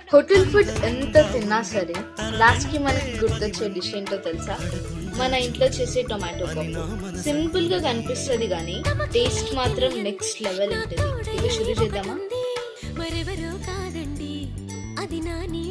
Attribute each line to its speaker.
Speaker 1: Hotel food ఎంత తిన్నా సరే లాస్ట్కి మనకి గుర్తొచ్చే డిష్ ఏంటో తెలుసా? మన ఇంట్లో చేసే టొమాటో పప్పు. సింపుల్గా కనిపిస్తుంది కానీ టేస్ట్ మాత్రం నెక్స్ట్ లెవెల్ ఉంటుంది. ఇక షురూ చేద్దామా?
Speaker 2: మరెవరో కాదండి అది నాని